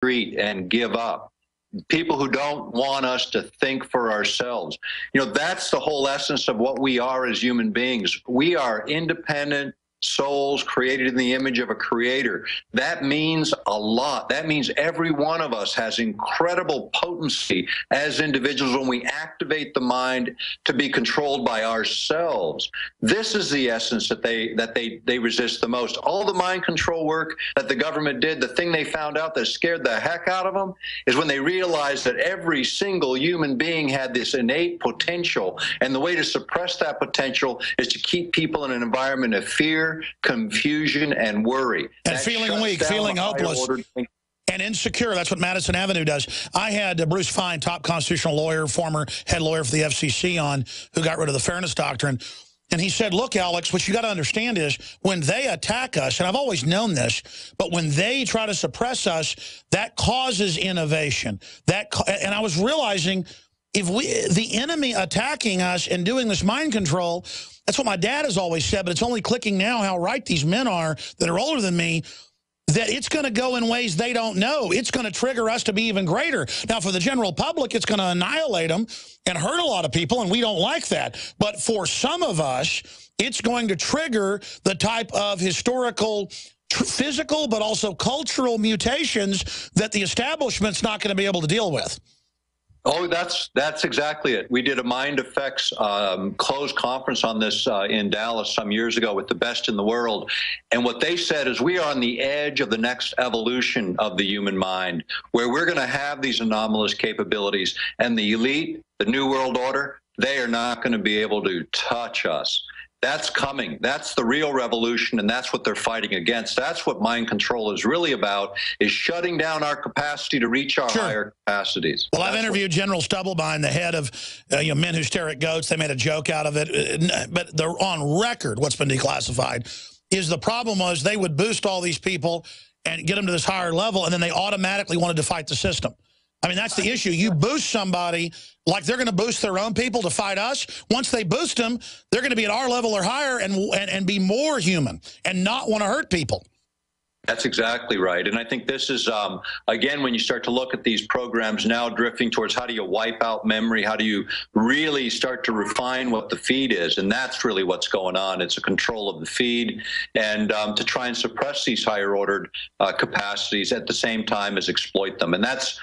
street and give up. People who don't want us to think for ourselves. You know, that's the whole essence of what we are as human beings. We are independent souls created in the image of a creator. That means a lot. That means every one of us has incredible potency as individuals when we activate the mind to be controlled by ourselves. This is the essence that they resist the most. All the mind control work that the government did, the thing they found out that scared the heck out of them is when they realized that every single human being had this innate potential, and the way to suppress that potential is to keep people in an environment of fear, confusion, and worry. And feeling weak, feeling hopeless, and insecure. That's what Madison Avenue does. I had Bruce Fein, top constitutional lawyer, former head lawyer for the FCC, on, who got rid of the Fairness Doctrine. And he said, look, Alex, what you got to understand is when they attack us, and I've always known this, but when they try to suppress us, that causes innovation. And I was realizing, if the enemy attacking us and doing this mind control, that's what my dad has always said, but it's only clicking now how right these men are that are older than me, that it's going to go in ways they don't know. It's going to trigger us to be even greater. Now, for the general public, it's going to annihilate them and hurt a lot of people, and we don't like that. But for some of us, it's going to trigger the type of historical, physical, but also cultural mutations that the establishment's not going to be able to deal with. Oh, that's exactly it. We did a Mind Effects closed conference on this in Dallas some years ago with the best in the world. And what they said is we are on the edge of the next evolution of the human mind, where we're going to have these anomalous capabilities. And the elite, the New World Order, they are not going to be able to touch us. That's coming. That's the real revolution, and that's what they're fighting against. That's what mind control is really about, is shutting down our capacity to reach our higher capacities. Well, I've interviewed General Stubblebine, the head of Men Who Stare at Goats. They made a joke out of it, but they're on record. What's been declassified is the problem was they would boost all these people and get them to this higher level, and then they automatically wanted to fight the system. I mean, that's the issue. You boost somebody like they're going to boost their own people to fight us. Once they boost them, they're going to be at our level or higher and be more human and not want to hurt people. That's exactly right. And I think this is, again, when you start to look at these programs now drifting towards how do you wipe out memory, how do you really start to refine what the feed is, and that's really what's going on. It's a control of the feed, and to try and suppress these higher ordered capacities at the same time as exploit them. And that's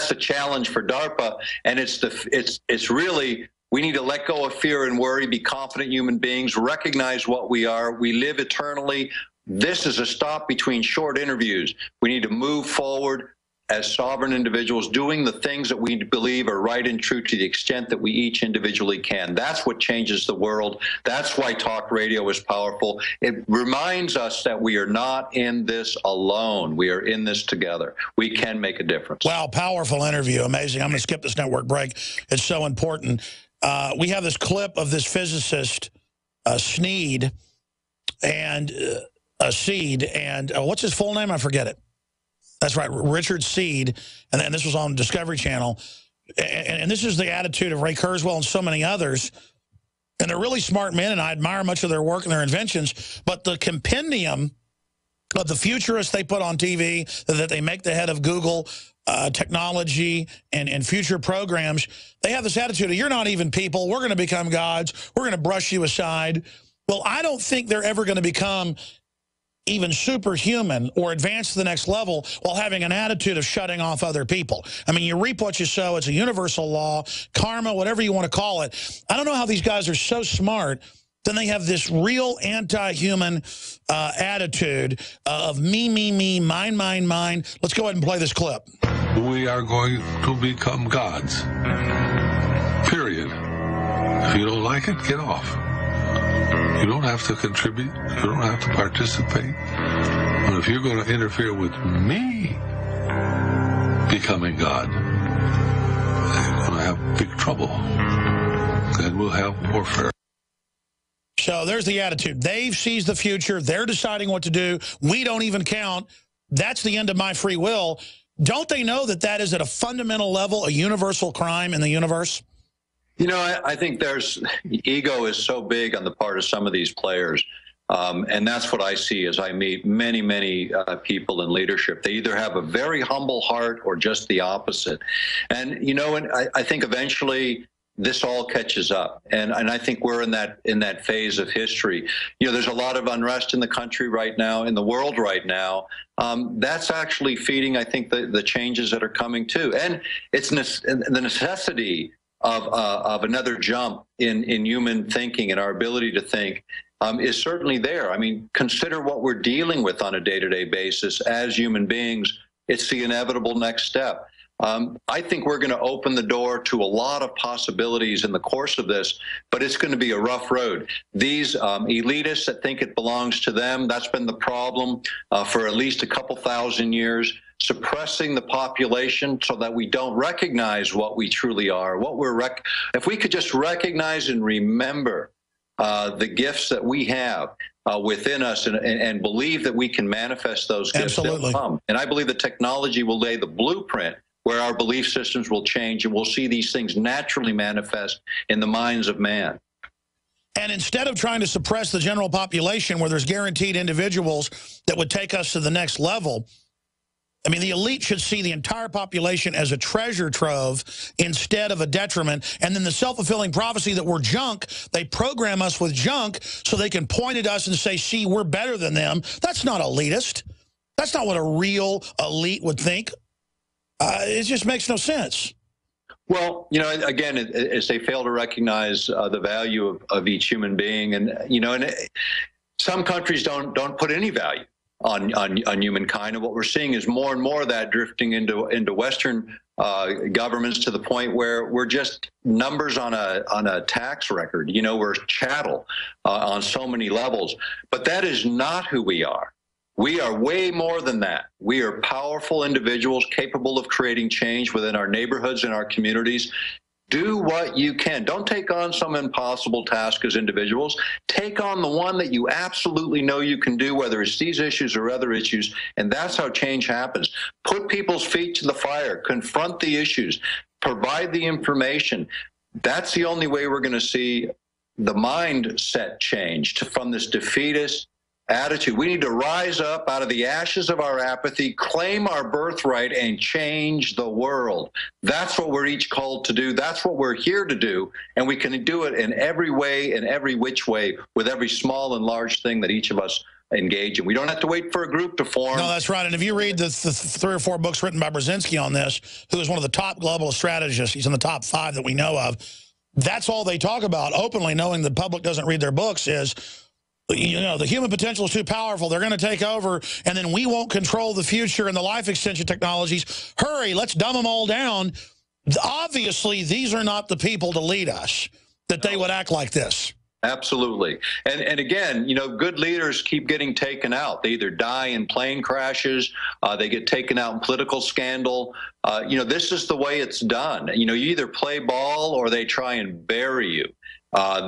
the challenge for DARPA, and it's really, we need to let go of fear and worry, be confident human beings, recognize what we are. We live eternally. This is a stop between short interviews. We need to move forward as sovereign individuals, doing the things that we believe are right and true to the extent that we each individually can. That's what changes the world. That's why talk radio is powerful. It reminds us that we are not in this alone. We are in this together. We can make a difference. Wow, powerful interview. Amazing. I'm going to skip this network break. It's so important. We have this clip of this physicist, Sneed, and Seed, and what's his full name? I forget it. That's right, Richard Seed, and this was on Discovery Channel. And this is the attitude of Ray Kurzweil and so many others. And they're really smart men, and I admire much of their work and their inventions. But the compendium of the futurists they put on TV, that they make the head of Google technology and future programs, they have this attitude of, you're not even people, we're going to become gods, we're going to brush you aside. Well, I don't think they're ever going to become even superhuman or advance to the next level while having an attitude of shutting off other people. I mean, you reap what you sow. It's a universal law, karma, whatever you want to call it. I don't know how these guys are so smart. Then they have this real anti-human attitude of me, mine, mine, mine. Let's go ahead and play this clip. We are going to become gods. Period. If you don't like it, get off. You don't have to contribute. You don't have to participate. But if you're going to interfere with me becoming God, you're going to have big trouble. And we'll have warfare. So there's the attitude. They've seized the future. They're deciding what to do. We don't even count. That's the end of my free will. Don't they know that that is at a fundamental level a universal crime in the universe? You know, I think ego is so big on the part of some of these players. And that's what I see as I meet many, many people in leadership. They either have a very humble heart or just the opposite. And, and I think eventually this all catches up. And I think we're in that phase of history. There's a lot of unrest in the country right now, in the world right now. That's actually feeding, I think, the changes that are coming too. And it's the necessity of another jump in human thinking and our ability to think is certainly there. I mean, consider what we're dealing with on a day-to-day basis as human beings. It's the inevitable next step. I think we're going to open the door to a lot of possibilities in the course of this, but it's going to be a rough road. These elitists that think it belongs to them, that's been the problem for at least a couple thousand years, suppressing the population so that we don't recognize what we truly are, if we could just recognize and remember the gifts that we have within us and believe that we can manifest those gifts. Absolutely. And I believe the technology will lay the blueprint where our belief systems will change, and we'll see these things naturally manifest in the minds of man. And instead of trying to suppress the general population where there's guaranteed individuals that would take us to the next level, I mean, the elite should see the entire population as a treasure trove instead of a detriment. And then the self-fulfilling prophecy that we're junk, they program us with junk so they can point at us and say, see, we're better than them. That's not elitist. That's not what a real elite would think. It just makes no sense. Well, again, as they fail to recognize the value of each human being, and some countries don't put any value on humankind, and what we're seeing is more and more of that drifting into Western governments to the point where we're just numbers on a tax record. We're chattel on so many levels, but that is not who we are. We are way more than that. We are powerful individuals capable of creating change within our neighborhoods and our communities. Do what you can. Don't take on some impossible task as individuals. Take on the one that you absolutely know you can do, whether it's these issues or other issues, and that's how change happens. Put people's feet to the fire. Confront the issues. Provide the information. That's the only way we're going to see the mindset change from this defeatist attitude. We need to rise up out of the ashes of our apathy, claim our birthright, and change the world. That's what we're each called to do. That's what we're here to do. And we can do it in every way, in every which way, with every small and large thing that each of us engage in. We don't have to wait for a group to form. No, that's right. And if you read the 3 or 4 books written by Brzezinski on this, who is one of the top global strategists, he's in the top 5 that we know of, that's all they talk about openly, knowing the public doesn't read their books, is the human potential is too powerful. They're going to take over, and then we won't control the future and the life extension technologies. Hurry, let's dumb them all down. Obviously, these are not the people to lead us, that they would act like this. Absolutely. And again, good leaders keep getting taken out. They either die in plane crashes, they get taken out in political scandal. This is the way it's done. You either play ball or they try and bury you.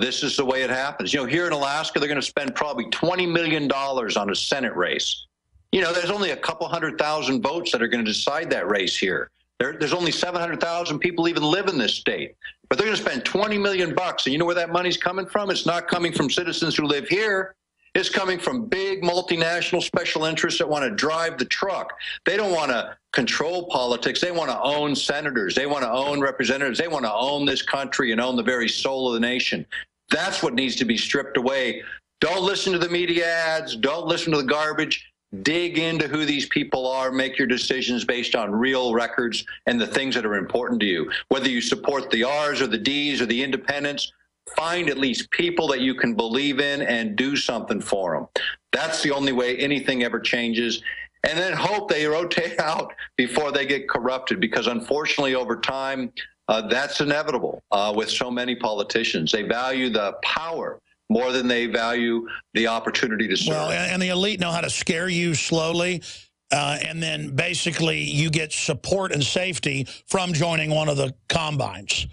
This is the way it happens. Here in Alaska, they're going to spend probably $20 million on a Senate race. There's only a couple 100,000 votes that are going to decide that race here. There's only 700,000 people even live in this state, but they're going to spend $20 million bucks. And you know where that money's coming from? It's not coming from citizens who live here. It's coming from big multinational special interests that want to drive the truck. They don't want to control politics. They want to own senators. They want to own representatives. They want to own this country and own the very soul of the nation. That's what needs to be stripped away. Don't listen to the media ads. Don't listen to the garbage. Dig into who these people are. Make your decisions based on real records and the things that are important to you. Whether you support the R's or the D's or the independents, find at least people that you can believe in and do something for them. That's the only way anything ever changes. And then hope they rotate out before they get corrupted, because unfortunately over time, that's inevitable with so many politicians. They value the power more than they value the opportunity to serve. Well, and the elite know how to scare you slowly, and then basically you get support and safety from joining one of the combines.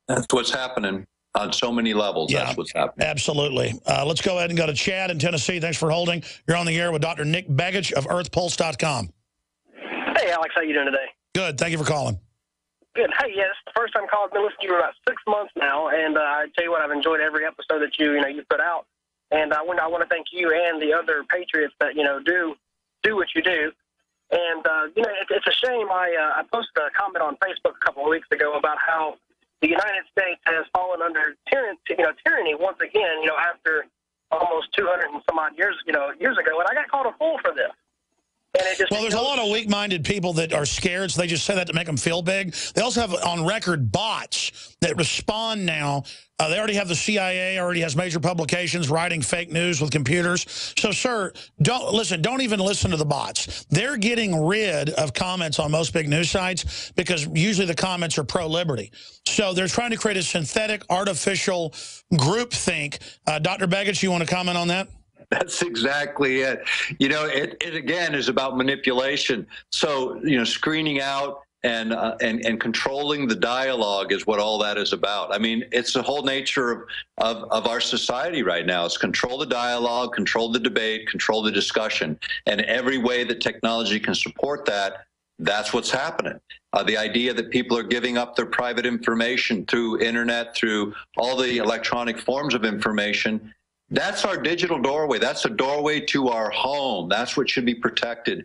That's what's happening on so many levels. Yeah, that's what's happening. Absolutely. Let's go ahead and go to Chad in Tennessee. Thanks for holding. You're on the air with Dr. Nick Begich of EarthPulse.com. Hey, Alex. How you doing today? Good. Thank you for calling. Good. Hey, yes, the first time calling. I've been listening to you for about 6 months now, and I tell you what, I've enjoyed every episode that you put out. And I want to thank you and the other patriots that, do what you do. And, it's a shame. I posted a comment on Facebook a couple of weeks ago about how the United States has fallen under tyranny once again, after almost 200 and some odd years ago. And I got called a fool for this. Well, there's a lot of weak-minded people that are scared, so they just say that to make them feel big. They also have on record bots that respond now. They already have the CIA, already has major publications writing fake news with computers. So, sir, don't even listen to the bots. They're getting rid of comments on most big news sites because usually the comments are pro-liberty. So they're trying to create a synthetic, artificial groupthink. Dr. Begich, you want to comment on that? That's exactly it. It again is about manipulation. So, screening out and controlling the dialogue is what all that is about. I mean, it's the whole nature of our society right now. It's control the dialogue, control the debate, control the discussion. And every way that technology can support that, that's what's happening. The idea that people are giving up their private information through internet, through all the electronic forms of information, that's our digital doorway. That's a doorway to our home. That's what should be protected.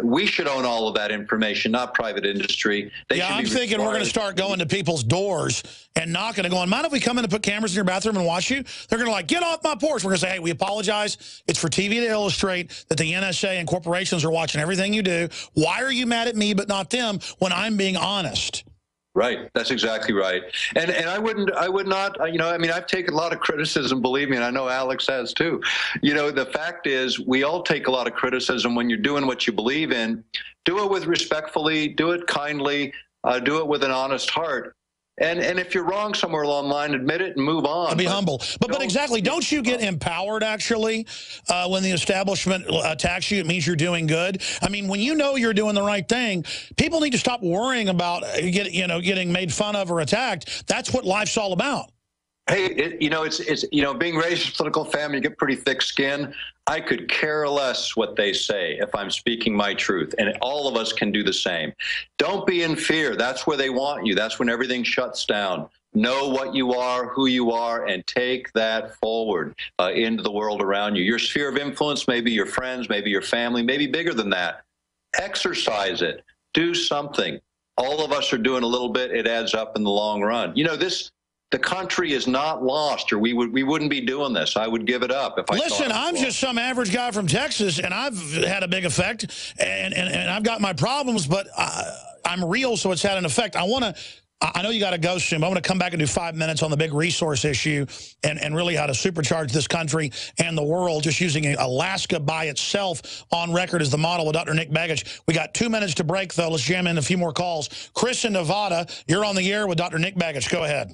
We should own all of that information, not private industry. I'm thinking we're going to start going to people's doors and knocking and going, mind if we come in and put cameras in your bathroom and watch you? They're going to get off my porch. We're going to say, hey, we apologize. It's for TV to illustrate that the NSA and corporations are watching everything you do. Why are you mad at me but not them when I'm being honest? Right. That's exactly right. And I would not, I've taken a lot of criticism, believe me, and I know Alex has too. The fact is we all take a lot of criticism when you're doing what you believe in. Do it with respectfully, do it kindly, do it with an honest heart. And if you're wrong somewhere along the line, admit it and move on. Be humble. But exactly, don't you get empowered, actually, when the establishment attacks you? It means you're doing good. I mean, when you know you're doing the right thing, people need to stop worrying about getting made fun of or attacked. That's what life's all about. Hey, it's being raised in a political family, you get pretty thick skin. I could care less what they say if I'm speaking my truth, and all of us can do the same. Don't be in fear. That's where they want you. That's when everything shuts down. Know what you are, who you are, and take that forward into the world around you. Your sphere of influence, maybe your friends, maybe your family, maybe bigger than that. Exercise it. Do something. All of us are doing a little bit. It adds up in the long run. The country is not lost, or we wouldn't be doing this. I would give it up if I Listen, I'm just some average guy from Texas, and I've had a big effect, and I've got my problems, but I'm real, so it's had an effect. I know you got to go soon, but I want to come back and do 5 minutes on the big resource issue and really how to supercharge this country and the world, just using Alaska by itself on record as the model with Dr. Nick Begich. We got 2 minutes to break, though. Let's jam in a few more calls. Chris in Nevada, you're on the air with Dr. Nick Begich. Go ahead.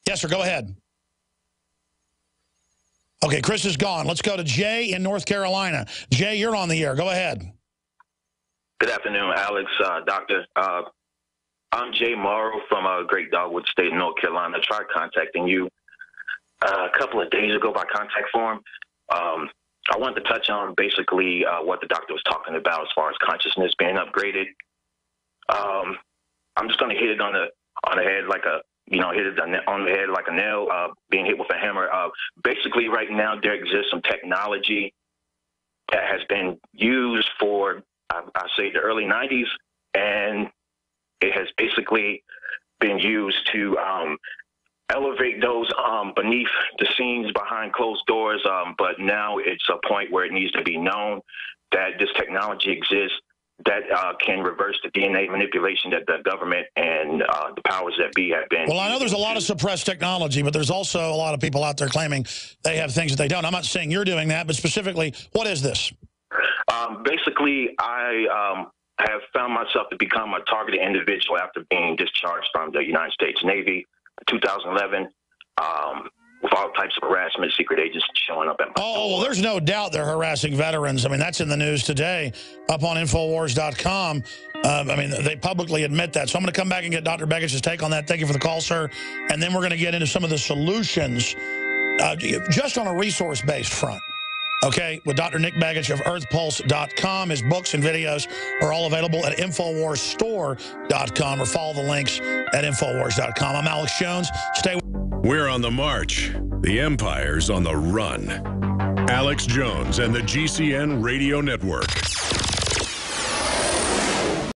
Yes, sir. Go ahead. Okay, Chris is gone. Let's go to Jay in North Carolina. Jay, you're on the air. Go ahead. Good afternoon, Alex, Doctor. I'm Jay Morrow from Great Dogwood State, North Carolina. I tried contacting you a couple of days ago by contact form. I wanted to touch on basically what the doctor was talking about as far as consciousness being upgraded. I'm just going to hit it on the head like a hit it on the head like a nail, being hit with a hammer. Basically, right now, there exists some technology that has been used for, I say, the early 90s, and it has basically been used to elevate those beneath the scenes behind closed doors, but now it's a point where it needs to be known that this technology exists that can reverse the DNA manipulation that the government and the powers that be have been. Well, I know there's a lot of suppressed technology, but there's also a lot of people out there claiming they have things that they don't. I'm not saying you're doing that, but specifically, what is this? Basically, I have found myself to become a targeted individual after being discharged from the United States Navy in 2011. With all types of harassment, secret agents showing up at my door. Well, there's no doubt they're harassing veterans. I mean, that's in the news today up on Infowars.com. I mean, they publicly admit that. So I'm going to come back and get Dr. Begich's take on that. Thank you for the call, sir. And then we're going to get into some of the solutions just on a resource-based front. Okay, with Dr. Nick Begich of earthpulse.com. His books and videos are all available at InfoWarsStore.com or follow the links at Infowars.com. I'm Alex Jones. Stay. We're on the march. The empire's on the run. Alex Jones and the GCN Radio Network.